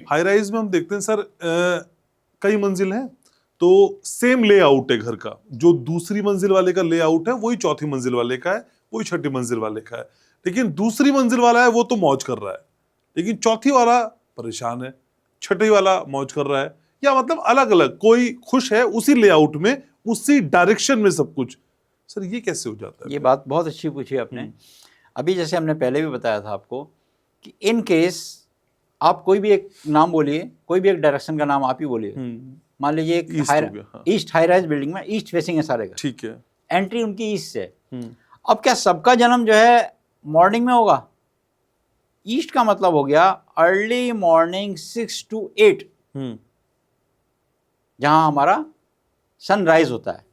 High rise में हम देखते हैं सर कई मंजिल हैं तो सेम लेआउट है घर का, जो दूसरी मंजिल वाले का लेआउट है वही चौथी मंजिल वाले का है, वही छठी मंजिल वाले का है, लेकिन दूसरी मंजिल वाला है वो तो मौज कर रहा है, लेकिन चौथी वाला परेशान है, छठी वाला मौज कर रहा है, या मतलब अलग अलग, कोई खुश है उसी लेआउट में, उसी डायरेक्शन में सब कुछ। सर ये कैसे हो जाता है? ये बात बहुत अच्छी पूछी आपने। अभी जैसे हमने पहले भी बताया था आपको कि इन केस आप कोई भी एक नाम बोलिए, कोई भी एक डायरेक्शन का नाम आप ही बोलिए। मान लीजिए एक ईस्ट हाई राइज बिल्डिंग में ईस्ट फेसिंग है सारे का, ठीक है, एंट्री उनकी ईस्ट से। अब क्या सबका जन्म जो है मॉर्निंग में होगा? ईस्ट का मतलब हो गया अर्ली मॉर्निंग 6 to 8, जहां हमारा सनराइज होता है।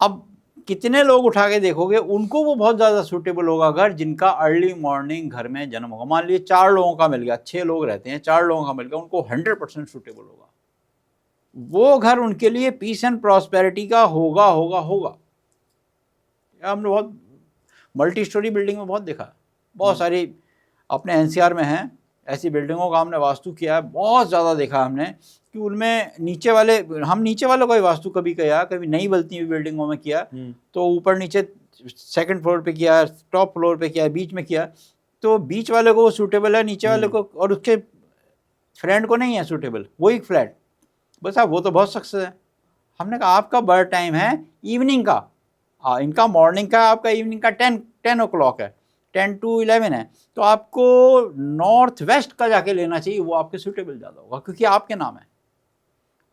अब कितने लोग उठा के देखोगे उनको वो बहुत ज़्यादा सूटेबल होगा घर जिनका अर्ली मॉर्निंग घर में जन्म होगा। मान लीजिए 4 लोगों का मिल गया, 6 लोग रहते हैं, 4 लोगों का मिल गया, उनको 100% सूटेबल होगा। वो घर उनके लिए पीस एंड प्रॉस्पेरिटी का होगा होगा होगा। हमने बहुत मल्टी स्टोरी बिल्डिंग में बहुत देखा, बहुत सारी अपने एनसीआर में हैं ऐसी बिल्डिंगों का हमने वास्तु किया है, बहुत ज़्यादा देखा हमने कि उनमें नीचे वाले, हम नीचे वालों का ही वास्तु कभी किया, कभी नई बनती हुई बिल्डिंगों में किया तो ऊपर नीचे सेकंड फ्लोर पे किया, टॉप फ्लोर पे किया, बीच में किया, तो बीच वाले को वो सूटेबल है, नीचे वाले को और उसके फ्रेंड को नहीं है सूटेबल, वो एक फ्लैट, बस आप वो तो बहुत सक्सेस है। हमने कहा आपका बर्थ टाइम है इवनिंग का, इनका मॉर्निंग का, आपका इवनिंग का 10 o'clock है, 10 to 11 है, तो आपको नॉर्थ वेस्ट का जाके लेना चाहिए, वो आपके सूटेबल ज़्यादा होगा, क्योंकि आपके नाम है,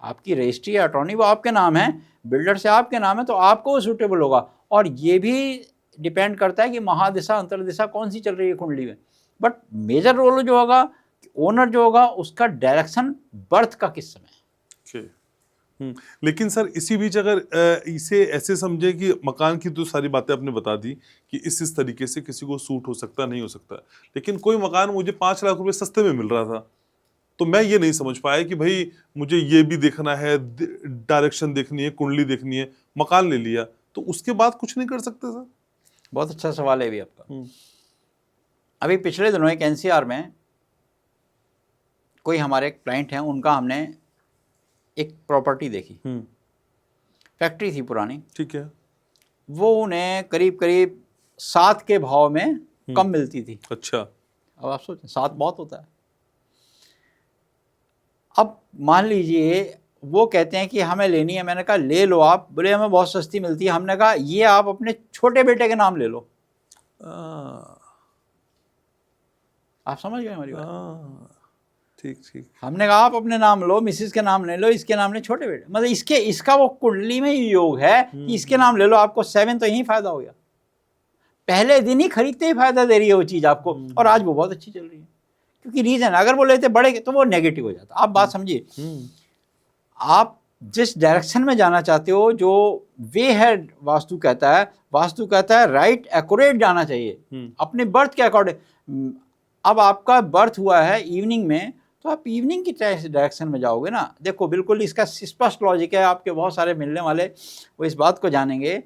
आपकी रजिस्ट्री या अटॉर्नी वो आपके नाम है, बिल्डर से आपके नाम है, तो आपको वो सूटेबल होगा। और ये भी डिपेंड करता है कि महादिशा अंतर्दिशा कौन सी चल रही है कुंडली में, बट मेजर रोल जो होगा ओनर जो होगा उसका डायरेक्शन बर्थ का किस समय। लेकिन सर इसी बीच अगर इसे ऐसे समझे कि मकान की तो सारी बातें आपने बता दी कि इस तरीके से किसी को सूट हो सकता नहीं हो सकता, लेकिन कोई मकान मुझे 5 लाख रुपए सस्ते में मिल रहा था, तो मैं ये नहीं समझ पाया कि भाई मुझे ये भी देखना है, डायरेक्शन देखनी है, कुंडली देखनी है, मकान ले लिया तो उसके बाद कुछ नहीं कर सकते सर? बहुत अच्छा सवाल है भी आपका। अभी पिछले दिनों एक एनसीआर में कोई हमारे क्लाइंट हैं, उनका हमने एक प्रॉपर्टी देखी, फैक्ट्री थी पुरानी, ठीक है, वो उन्हें करीब करीब 7 के भाव में कम मिलती थी। अच्छा, अब आप सोचें 7 बहुत होता है। अब मान लीजिए वो कहते हैं कि हमें लेनी है, मैंने कहा ले लो आप, बोले हमें बहुत सस्ती मिलती है, हमने कहा ये आप अपने छोटे बेटे के नाम ले लो। आप समझ गए हमारी बात? ठीक ठीक। हमने कहा आप अपने नाम लो, मिसेस के नाम ले लो, इसके नाम ले छोटे बेटे, मतलब इसका वो कुंडली में ही योग है कि इसके नाम ले लो, आपको 7 तो यही फायदा हो गया, पहले दिन ही खरीदते ही फायदा दे रही है वो चीज़ आपको, और आज वो बहुत अच्छी चल रही है। क्योंकि रीजन अगर वो लेते बड़े तो वो नेगेटिव हो जाता। आप बात समझिए, आप जिस डायरेक्शन में जाना चाहते हो, जो वे है वास्तु कहता है राइट एक्यूरेट जाना चाहिए अपने बर्थ के अकॉर्डिंग। अब आपका बर्थ हुआ है इवनिंग में, तो आप इवनिंग की डायरेक्शन में जाओगे ना। देखो बिल्कुल इसका स्पष्ट लॉजिक है, आपके बहुत सारे मिलने वाले वो इस बात को जानेंगे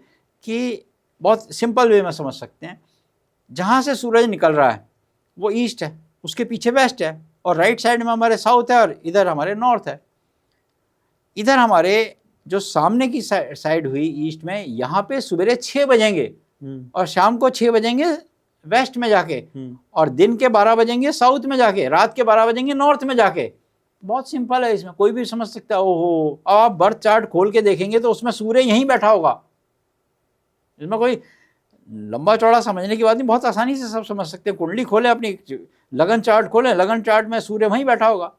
कि बहुत सिंपल वे में समझ सकते हैं। जहाँ से सूरज निकल रहा है वो ईस्ट है, उसके पीछे वेस्ट है, और राइट साइड में हमारे साउथ है, और इधर हमारे नॉर्थ है। इधर हमारे जो सामने की साइड हुई ईस्ट में, यहाँ पे सवेरे 6 बजेंगे और शाम को 6 बजेंगे वेस्ट में जाके, और दिन के 12 बजेंगे साउथ में जाके, रात के 12 बजेंगे नॉर्थ में जाके। बहुत सिंपल है, इसमें कोई भी समझ सकता है। ओहो, आप बर्थ चार्ट खोल के देखेंगे तो उसमें सूर्य यहीं बैठा होगा, इसमें कोई लंबा चौड़ा समझने की बात नहीं, बहुत आसानी से सब समझ सकते हैं। कुंडली खोले, अपनी लगन चार्ट खोले, लगन चार्ट में सूर्य वहीं बैठा होगा।